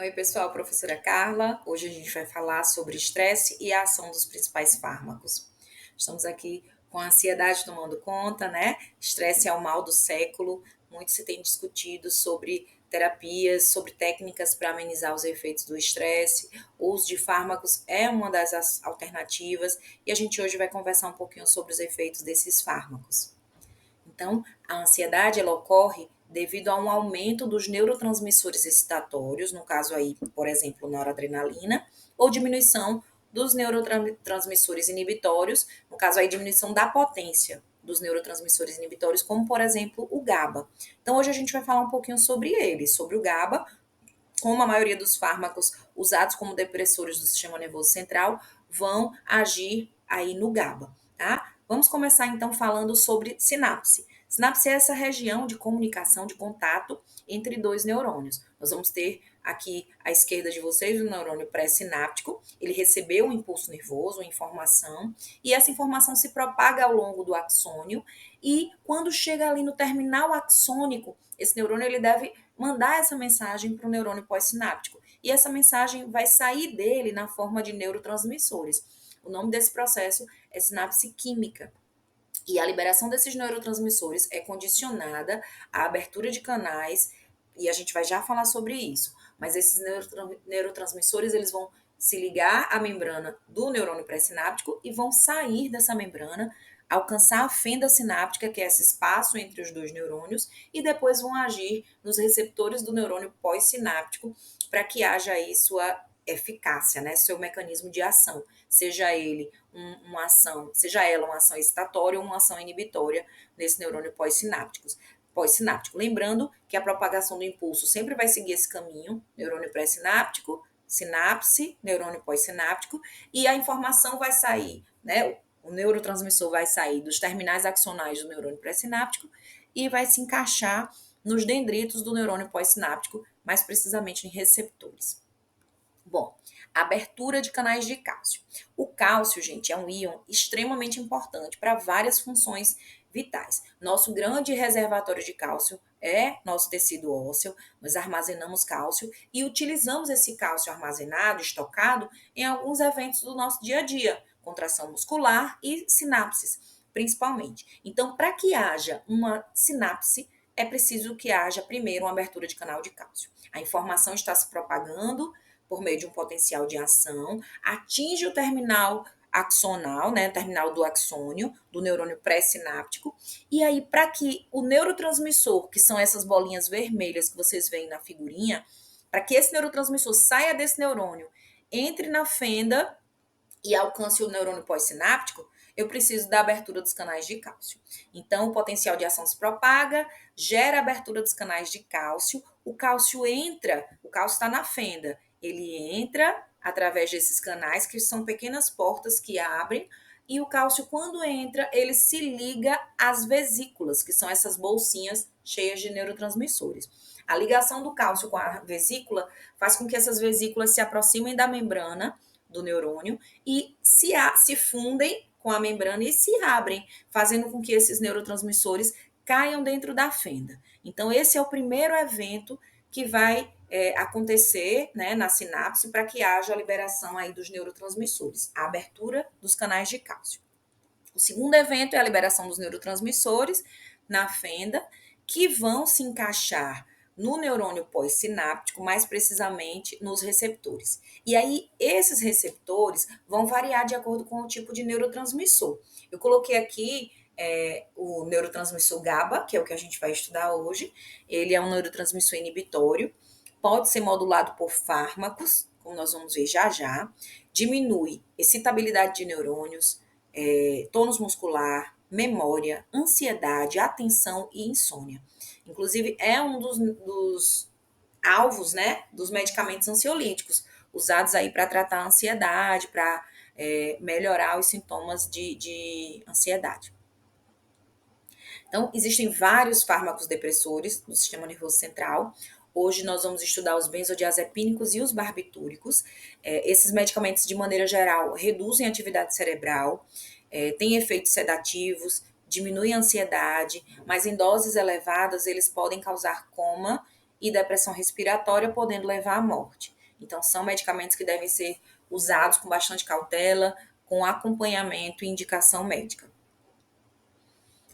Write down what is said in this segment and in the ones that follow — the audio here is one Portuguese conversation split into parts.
Oi, pessoal, professora Carla. Hoje a gente vai falar sobre estresse e a ação dos principais fármacos. Estamos aqui com a ansiedade tomando conta, né? Estresse é o mal do século. Muito se tem discutido sobre terapias, sobre técnicas para amenizar os efeitos do estresse. O uso de fármacos é uma das alternativas e a gente hoje vai conversar um pouquinho sobre os efeitos desses fármacos. Então, a ansiedade ela ocorre devido a um aumento dos neurotransmissores excitatórios, no caso aí, por exemplo, noradrenalina, ou diminuição dos neurotransmissores inibitórios, no caso aí, diminuição da potência dos neurotransmissores inibitórios, como por exemplo o GABA. Então, hoje a gente vai falar um pouquinho sobre ele, sobre o GABA, como a maioria dos fármacos usados como depressores do sistema nervoso central vão agir aí no GABA, tá? Vamos começar então falando sobre sinapse. Sinapse é essa região de comunicação, de contato entre dois neurônios. Nós vamos ter aqui à esquerda de vocês o neurônio pré-sináptico, ele recebeu um impulso nervoso, uma informação, e essa informação se propaga ao longo do axônio, e quando chega ali no terminal axônico, esse neurônio ele deve mandar essa mensagem para o neurônio pós-sináptico. E essa mensagem vai sair dele na forma de neurotransmissores. O nome desse processo é sinapse química. E a liberação desses neurotransmissores é condicionada à abertura de canais, e a gente vai já falar sobre isso. Mas esses neurotransmissores, eles vão se ligar à membrana do neurônio pré-sináptico e vão sair dessa membrana, alcançar a fenda sináptica, que é esse espaço entre os dois neurônios, e depois vão agir nos receptores do neurônio pós-sináptico para que haja aí sua eficácia, né, seu mecanismo de ação, seja ele uma ação, seja ela uma ação excitatória ou uma ação inibitória nesse neurônio pós-sináptico. Lembrando que a propagação do impulso sempre vai seguir esse caminho, neurônio pré-sináptico, sinapse, neurônio pós-sináptico, e a informação vai sair, né? O neurotransmissor vai sair dos terminais axonais do neurônio pré-sináptico e vai se encaixar nos dendritos do neurônio pós-sináptico, mais precisamente em receptores. Bom, abertura de canais de cálcio. O cálcio, gente, é um íon extremamente importante para várias funções vitais. Nosso grande reservatório de cálcio é nosso tecido ósseo, nós armazenamos cálcio e utilizamos esse cálcio armazenado, estocado, em alguns eventos do nosso dia a dia, contração muscular e sinapses, principalmente. Então, para que haja uma sinapse, é preciso que haja primeiro uma abertura de canal de cálcio. A informação está se propagando por meio de um potencial de ação, atinge o terminal axonal, né, terminal do axônio, do neurônio pré-sináptico, e aí para que o neurotransmissor, que são essas bolinhas vermelhas que vocês veem na figurinha, para que esse neurotransmissor saia desse neurônio, entre na fenda e alcance o neurônio pós-sináptico, eu preciso da abertura dos canais de cálcio. Então, o potencial de ação se propaga, gera abertura dos canais de cálcio, o cálcio entra, o cálcio está na fenda, ele entra através desses canais, que são pequenas portas que abrem, e o cálcio, quando entra, ele se liga às vesículas, que são essas bolsinhas cheias de neurotransmissores. A ligação do cálcio com a vesícula faz com que essas vesículas se aproximem da membrana do neurônio e se fundem com a membrana e se abrem, fazendo com que esses neurotransmissores caiam dentro da fenda. Então, esse é o primeiro evento que vai acontecer, né, na sinapse para que haja a liberação aí dos neurotransmissores, a abertura dos canais de cálcio. O segundo evento é a liberação dos neurotransmissores na fenda, que vão se encaixar no neurônio pós-sináptico, mais precisamente nos receptores. E aí, esses receptores vão variar de acordo com o tipo de neurotransmissor. Eu coloquei aqui o neurotransmissor GABA, que é o que a gente vai estudar hoje. Ele é um neurotransmissor inibitório, pode ser modulado por fármacos, como nós vamos ver já já, diminui excitabilidade de neurônios, tônus muscular, memória, ansiedade, atenção e insônia. Inclusive, é um dos alvos, né, dos medicamentos ansiolíticos, usados aí para tratar a ansiedade, para melhorar os sintomas de ansiedade. Então, existem vários fármacos depressores no sistema nervoso central. Hoje nós vamos estudar os benzodiazepínicos e os barbitúricos. Esses medicamentos, de maneira geral, reduzem a atividade cerebral, têm efeitos sedativos, diminuem a ansiedade, mas em doses elevadas eles podem causar coma e depressão respiratória, podendo levar à morte. Então, são medicamentos que devem ser usados com bastante cautela, com acompanhamento e indicação médica.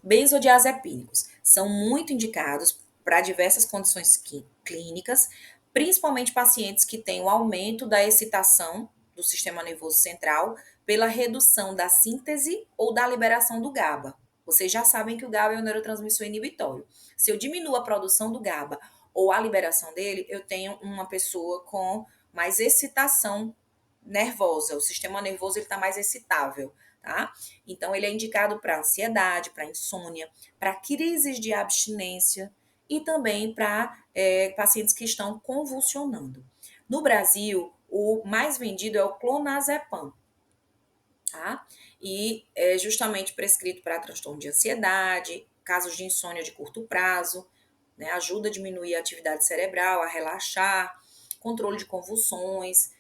Benzodiazepínicos são muito indicados para diversas condições clínicas, principalmente pacientes que têm o aumento da excitação do sistema nervoso central pela redução da síntese ou da liberação do GABA. Vocês já sabem que o GABA é um neurotransmissor inibitório. Se eu diminuo a produção do GABA ou a liberação dele, eu tenho uma pessoa com mais excitação nervosa. O sistema nervoso está mais excitável, tá? Então, ele é indicado para ansiedade, para insônia, para crises de abstinência e também para pacientes que estão convulsionando. No Brasil, o mais vendido é o clonazepam, tá? E é justamente prescrito para transtorno de ansiedade, casos de insônia de curto prazo, né? Ajuda a diminuir a atividade cerebral, a relaxar, controle de convulsões,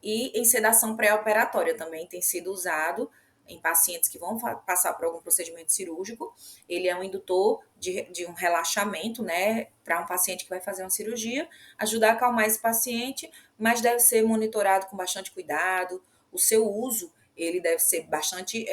e em sedação pré-operatória também tem sido usado em pacientes que vão passar por algum procedimento cirúrgico. Ele é um indutor de um relaxamento, né, para um paciente que vai fazer uma cirurgia, ajudar a acalmar esse paciente, mas deve ser monitorado com bastante cuidado. O seu uso, ele deve ser bastante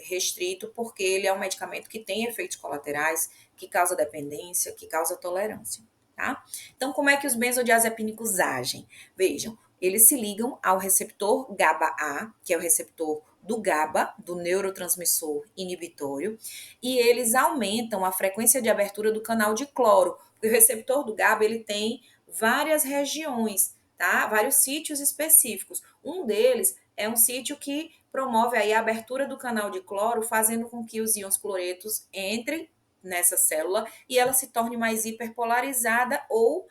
restrito, porque ele é um medicamento que tem efeitos colaterais, que causa dependência, que causa tolerância, tá? Então, como é que os benzodiazepínicos agem? Vejam, eles se ligam ao receptor GABA-A, que é o receptor do GABA, do neurotransmissor inibitório, e eles aumentam a frequência de abertura do canal de cloro, porque o receptor do GABA, ele tem várias regiões, tá? Vários sítios específicos. Um deles é um sítio que promove aí a abertura do canal de cloro, fazendo com que os íons cloretos entrem nessa célula e ela se torne mais hiperpolarizada ou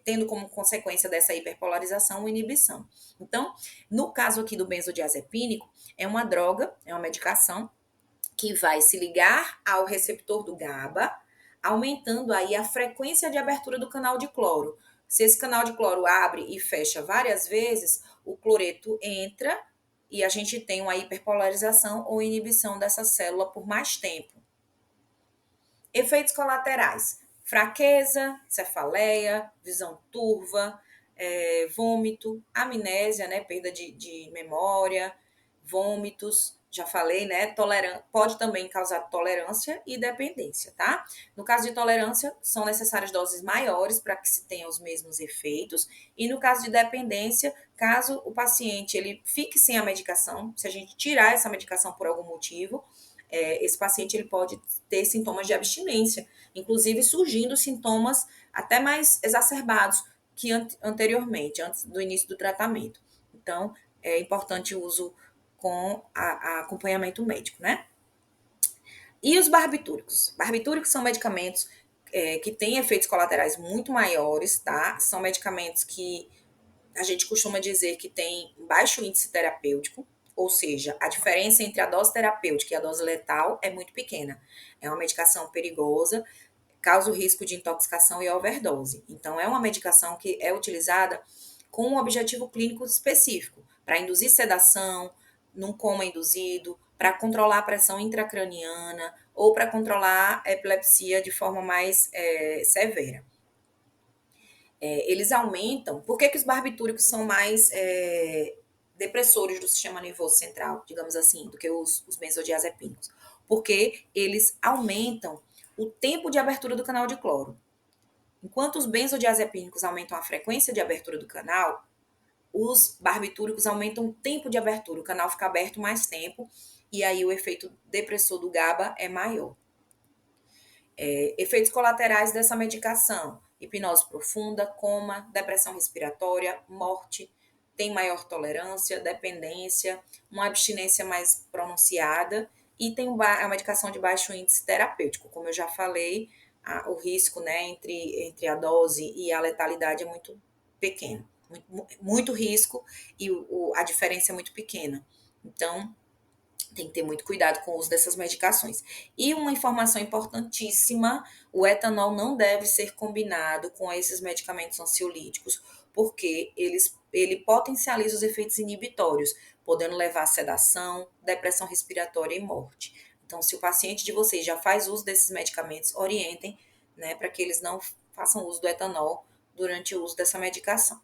tendo como consequência dessa hiperpolarização inibição. Então, no caso aqui do benzodiazepínico, é uma droga, é uma medicação que vai se ligar ao receptor do GABA, aumentando aí a frequência de abertura do canal de cloro. Se esse canal de cloro abre e fecha várias vezes, o cloreto entra e a gente tem uma hiperpolarização ou inibição dessa célula por mais tempo. Efeitos colaterais: fraqueza, cefaleia, visão turva, vômito, amnésia, né, perda de memória, vômitos, já falei, né, pode também causar tolerância e dependência, tá? No caso de tolerância, são necessárias doses maiores para que se tenha os mesmos efeitos, e no caso de dependência, caso o paciente ele fique sem a medicação, se a gente tirar essa medicação por algum motivo, esse paciente ele pode ter sintomas de abstinência, inclusive surgindo sintomas até mais exacerbados que anteriormente, antes do início do tratamento. Então, é importante o uso com acompanhamento médico, né? E os barbitúricos? Barbitúricos são medicamentos que têm efeitos colaterais muito maiores, tá? São medicamentos que a gente costuma dizer que tem baixo índice terapêutico, ou seja, a diferença entre a dose terapêutica e a dose letal é muito pequena. É uma medicação perigosa, causa o risco de intoxicação e overdose. Então, é uma medicação que é utilizada com um objetivo clínico específico, para induzir sedação, num coma induzido, para controlar a pressão intracraniana ou para controlar a epilepsia de forma mais severa. Eles aumentam. Por que os barbitúricos são mais depressores do sistema nervoso central, digamos assim, do que os benzodiazepínicos? Porque eles aumentam o tempo de abertura do canal de cloro. Enquanto os benzodiazepínicos aumentam a frequência de abertura do canal, os barbitúricos aumentam o tempo de abertura. O canal fica aberto mais tempo e aí o efeito depressor do GABA é maior. Efeitos colaterais dessa medicação: hipnose profunda, coma, depressão respiratória, morte, tem maior tolerância, dependência, uma abstinência mais pronunciada e tem a medicação de baixo índice terapêutico. Como eu já falei, o risco, né, entre a dose e a letalidade é muito pequeno. Muito risco e a diferença é muito pequena. Então, tem que ter muito cuidado com o uso dessas medicações. E uma informação importantíssima: o etanol não deve ser combinado com esses medicamentos ansiolíticos, porque ele potencializa os efeitos inibitórios, podendo levar a sedação, depressão respiratória e morte. Então, se o paciente de vocês já faz uso desses medicamentos, orientem, né, para que eles não façam uso do etanol durante o uso dessa medicação.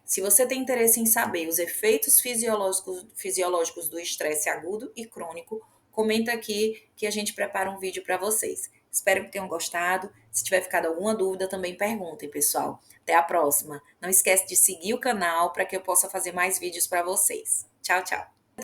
Se você tem interesse em saber os efeitos fisiológicos do estresse agudo e crônico, comenta aqui que a gente prepara um vídeo para vocês. Espero que tenham gostado. Se tiver ficado alguma dúvida, também perguntem, pessoal. Até a próxima. Não esquece de seguir o canal para que eu possa fazer mais vídeos para vocês. Tchau, tchau.